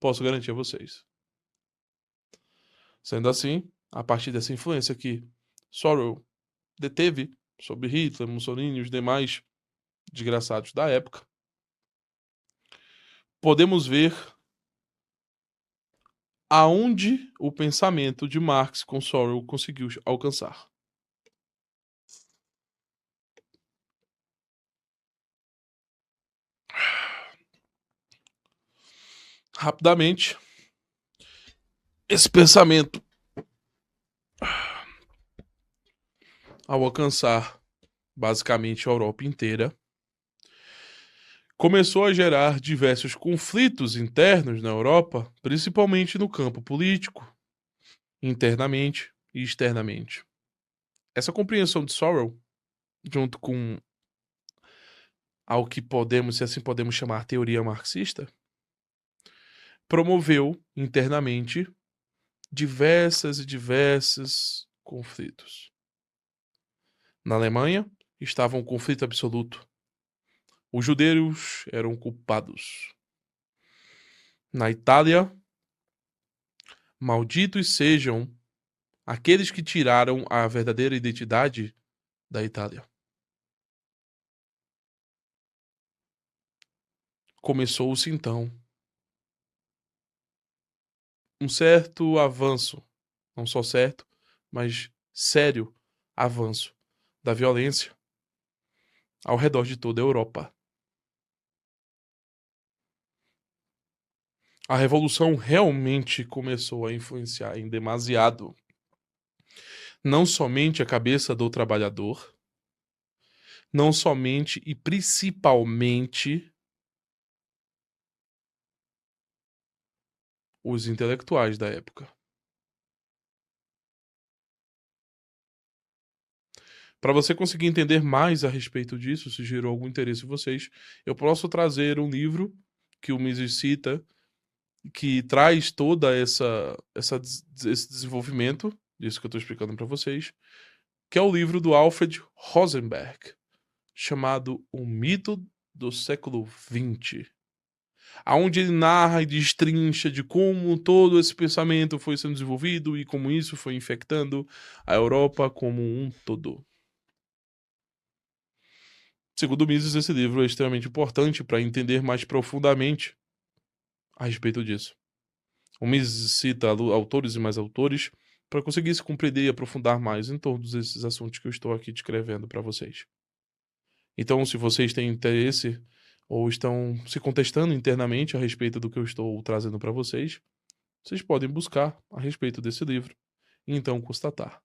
posso garantir a vocês. Sendo assim, a partir dessa influência que Sorrell deteve sobre Hitler, Mussolini e os demais desgraçados da época, podemos ver aonde o pensamento de Marx com Sorrell conseguiu alcançar. Rapidamente, esse pensamento, ao alcançar basicamente a Europa inteira, começou a gerar diversos conflitos internos na Europa, principalmente no campo político, internamente e externamente. Essa compreensão de Sorrell, junto com ao que podemos, se assim podemos chamar, teoria marxista, promoveu internamente diversos conflitos. Na Alemanha, estava um conflito absoluto. Os judeus eram culpados. Na Itália, malditos sejam aqueles que tiraram a verdadeira identidade da Itália. Começou-se então um certo avanço, não só certo, mas sério avanço da violência ao redor de toda a Europa. A revolução realmente começou a influenciar em demasiado não somente a cabeça do trabalhador, não somente e principalmente os intelectuais da época. Para você conseguir entender mais a respeito disso, se gerou algum interesse em vocês, eu posso trazer um livro que o Mises cita, que traz toda esse desenvolvimento, disso que eu estou explicando para vocês, que é o livro do Alfred Rosenberg, chamado O Mito do Século XX, aonde ele narra e destrincha de como todo esse pensamento foi sendo desenvolvido e como isso foi infectando a Europa como um todo. Segundo Mises, esse livro é extremamente importante para entender mais profundamente a respeito disso. O Mises cita autores e mais autores para conseguir se compreender e aprofundar mais em todos esses assuntos que eu estou aqui descrevendo para vocês. Então, se vocês têm interesse ou estão se contestando internamente a respeito do que eu estou trazendo para vocês, vocês podem buscar a respeito desse livro e então constatar.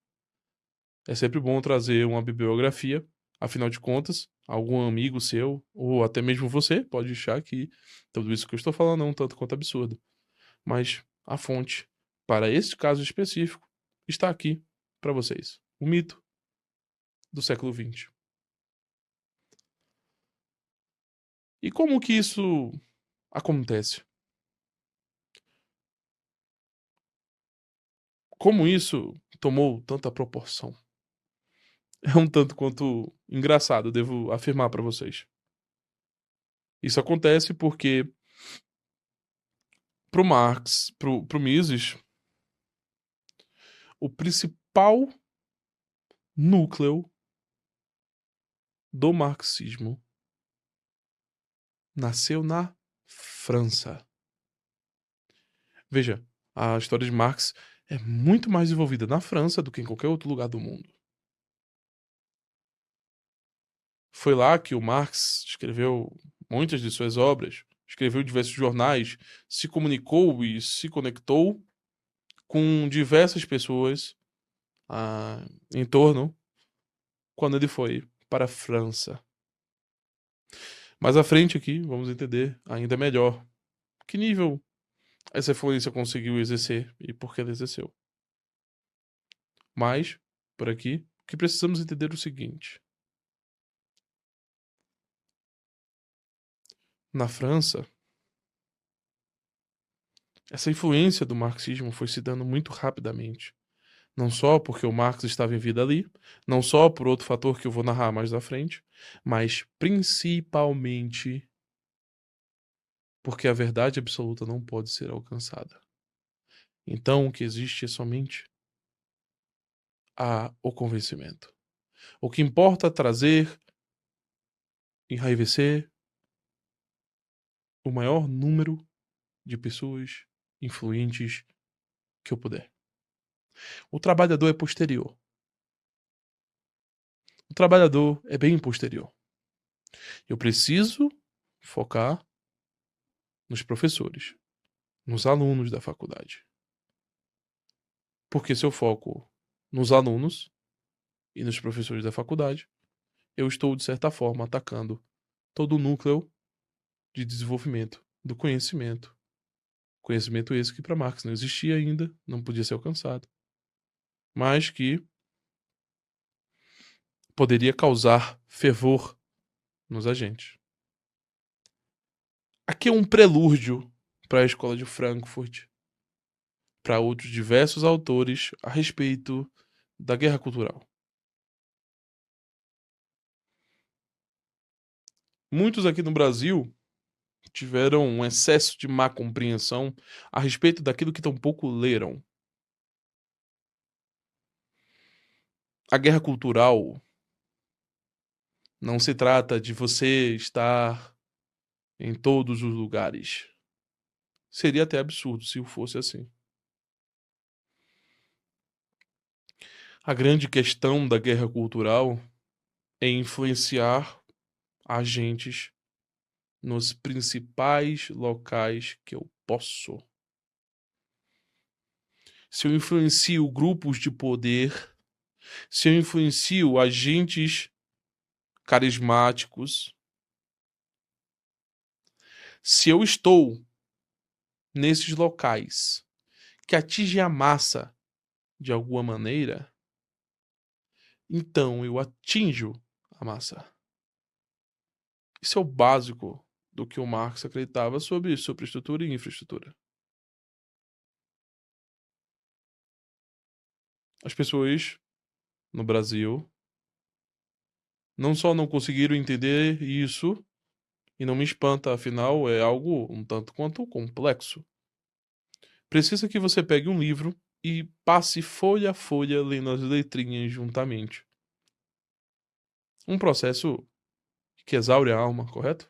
É sempre bom trazer uma bibliografia, afinal de contas, algum amigo seu, ou até mesmo você, pode achar que tudo isso que eu estou falando é um tanto quanto absurdo. Mas a fonte, para esse caso específico, está aqui para vocês. O mito do século XX. E como que isso acontece? Como isso tomou tanta proporção? É um tanto quanto engraçado, devo afirmar para vocês. Isso acontece porque pro Marx, pro Mises, o principal núcleo do marxismo nasceu na França. Veja, a história de Marx é muito mais envolvida na França do que em qualquer outro lugar do mundo. Foi lá que o Marx escreveu muitas de suas obras, escreveu diversos jornais, se comunicou e se conectou com diversas pessoas em torno quando ele foi para a França. Mais à frente aqui, vamos entender ainda melhor que nível essa influência conseguiu exercer e por que ela exerceu. Mas, por aqui, o que precisamos entender é o seguinte. Na França, essa influência do marxismo foi se dando muito rapidamente. Não só porque o Marx estava em vida ali, não só por outro fator que eu vou narrar mais à frente, mas principalmente porque a verdade absoluta não pode ser alcançada. Então, o que existe é somente o convencimento. O que importa é trazer, enraivecer o maior número de pessoas influentes que eu puder. O trabalhador é posterior. O trabalhador é bem posterior. Eu preciso focar nos professores, nos alunos da faculdade. Porque se eu foco nos alunos e nos professores da faculdade, eu estou, de certa forma, atacando todo o núcleo de desenvolvimento do conhecimento. Conhecimento esse que para Marx não existia ainda, não podia ser alcançado, mas que poderia causar fervor nos agentes. Aqui é um prelúdio para a escola de Frankfurt, para outros diversos autores a respeito da guerra cultural. Muitos aqui no Brasil tiveram um excesso de má compreensão a respeito daquilo que tampouco leram. A guerra cultural não se trata de você estar em todos os lugares. Seria até absurdo se fosse assim. A grande questão da guerra cultural é influenciar agentes nos principais locais que eu posso. Se eu influencio grupos de poder, se eu influencio agentes carismáticos, se eu estou nesses locais que atingem a massa de alguma maneira, então eu atinjo a massa. Isso é o básico do que o Marx acreditava sobre superestrutura e infraestrutura. As pessoas no Brasil não só não conseguiram entender isso, e não me espanta, afinal é algo um tanto quanto complexo. Precisa que você pegue um livro e passe folha a folha lendo as letrinhas juntamente. Um processo que exaure a alma, correto?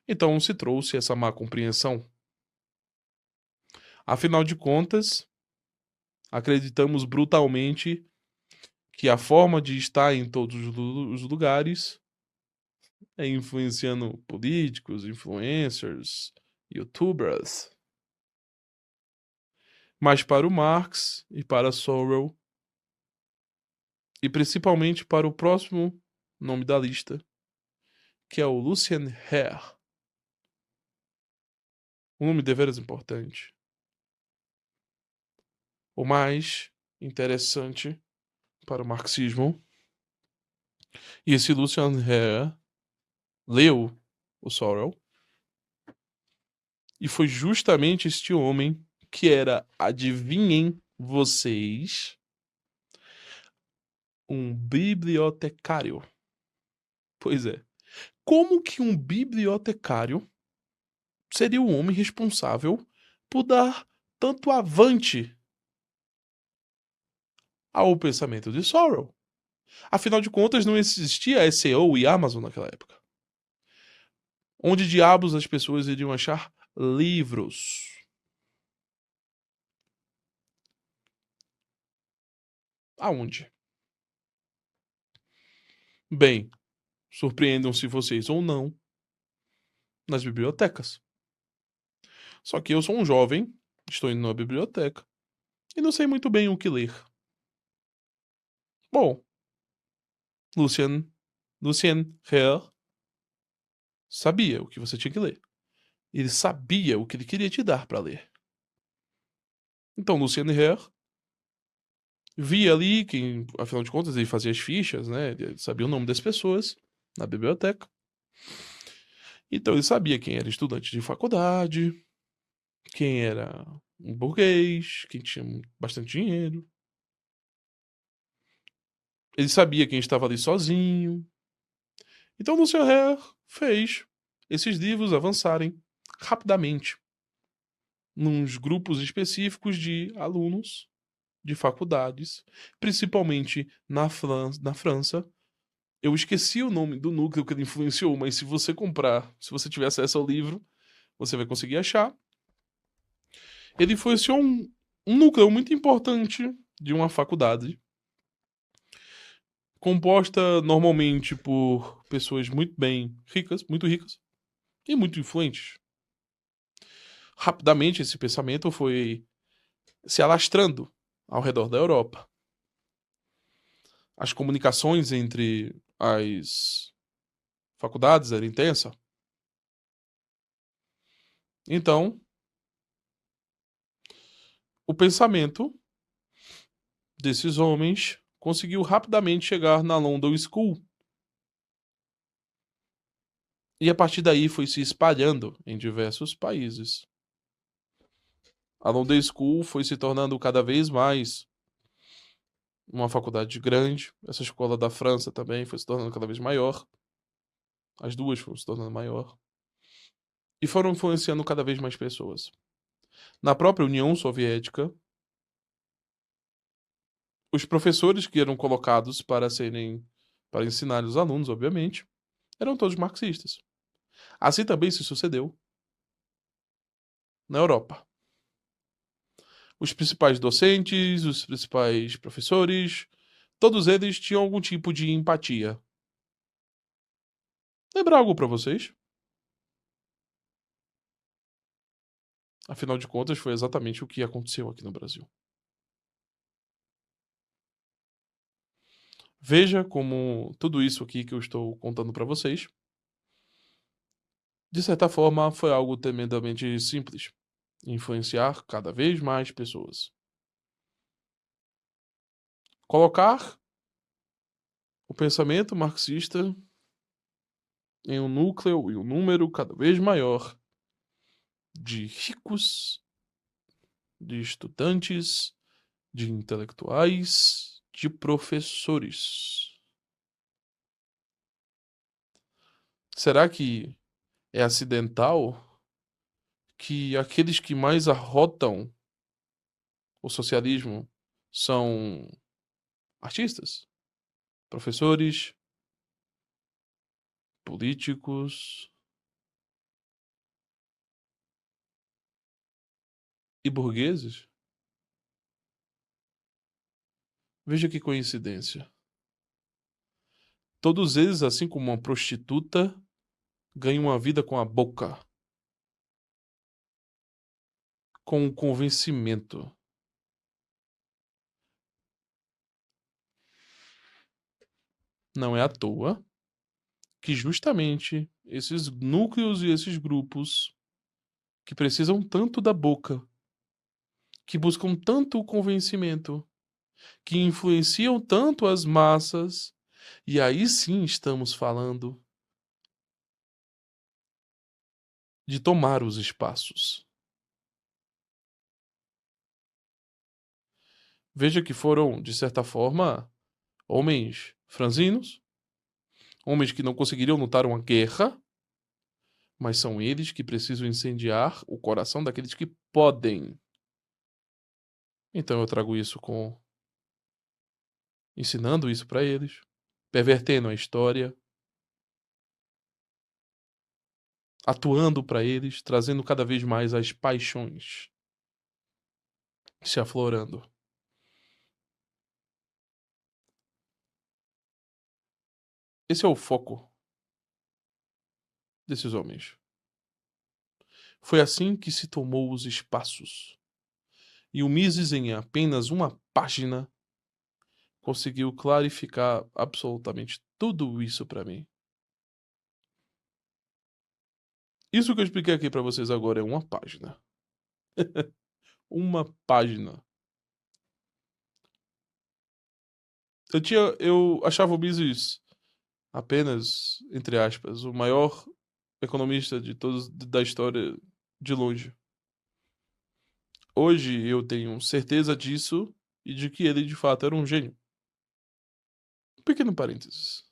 Então se trouxe essa má compreensão. Afinal de contas, acreditamos brutalmente que a forma de estar em todos os lugares é influenciando políticos, influencers, youtubers. Mas para o Marx e para Sorrell, e principalmente para o próximo nome da lista, que é o Lucien Hare, um nome deveras importante. O mais interessante para o marxismo, e esse Lucien Hare leu o Sorrell, e foi justamente este homem que era, adivinhem vocês, um bibliotecário. Pois é. Como que um bibliotecário seria o homem responsável por dar tanto avante ao pensamento de Sorrell? Afinal de contas, não existia SEO e Amazon naquela época. Onde diabos as pessoas iriam achar livros? Aonde? Bem, surpreendam-se vocês ou não, nas bibliotecas. Só que eu sou um jovem, estou indo na biblioteca e não sei muito bem o que ler. Bom, Lucien Hare sabia o que você tinha que ler. Ele sabia o que ele queria te dar para ler. Então, Lucien Hare via ali quem, afinal de contas, ele fazia as fichas, né? Ele sabia o nome das pessoas na biblioteca. Então, ele sabia quem era estudante de faculdade, quem era um burguês, quem tinha bastante dinheiro. Ele sabia quem estava ali sozinho. Então, Lucien Hare fez esses livros avançarem rapidamente nos grupos específicos de alunos de faculdades, principalmente na França. Eu esqueci o nome do núcleo que ele influenciou, mas se você comprar, se você tiver acesso ao livro, você vai conseguir achar. Ele influenciou um núcleo muito importante de uma faculdade, composta normalmente por pessoas muito ricas e muito influentes. Rapidamente, esse pensamento foi se alastrando ao redor da Europa. As comunicações entre as faculdades eram intensas. Então, o pensamento desses homens conseguiu rapidamente chegar na London School. E a partir daí foi se espalhando em diversos países. A London School foi se tornando cada vez mais uma faculdade grande. Essa escola da França também foi se tornando cada vez maior. As duas foram se tornando maior. E foram influenciando cada vez mais pessoas. Na própria União Soviética, os professores que eram colocados para ensinar os alunos, obviamente, eram todos marxistas. Assim também se sucedeu na Europa. Os principais docentes, os principais professores, todos eles tinham algum tipo de empatia. Lembra algo para vocês? Afinal de contas, foi exatamente o que aconteceu aqui no Brasil. Veja como tudo isso aqui que eu estou contando para vocês, de certa forma, foi algo tremendamente simples. Influenciar cada vez mais pessoas. Colocar o pensamento marxista em um núcleo e um número cada vez maior de ricos, de estudantes, de intelectuais, de professores. Será que é acidental que aqueles que mais arrotam o socialismo são artistas, professores, políticos e burgueses? Veja que coincidência. Todos eles, assim como uma prostituta, ganham uma vida com a boca, com o convencimento. Não é à toa que justamente esses núcleos e esses grupos que precisam tanto da boca, que buscam tanto o convencimento, que influenciam tanto as massas, e aí sim estamos falando de tomar os espaços. Veja que foram, de certa forma, homens franzinos, homens que não conseguiriam lutar uma guerra, mas são eles que precisam incendiar o coração daqueles que podem. Então eu trago isso com ensinando isso para eles, pervertendo a história, atuando para eles, trazendo cada vez mais as paixões se aflorando. Esse é o foco desses homens. Foi assim que se tomou os espaços. E o Mises, em apenas uma página, conseguiu clarificar absolutamente tudo isso para mim. Isso que eu expliquei aqui para vocês agora é uma página. Uma página. Eu achava o Mises apenas, entre aspas, o maior economista de todos da história de longe. Hoje eu tenho certeza disso e de que ele de fato era um gênio. Pequeno parênteses.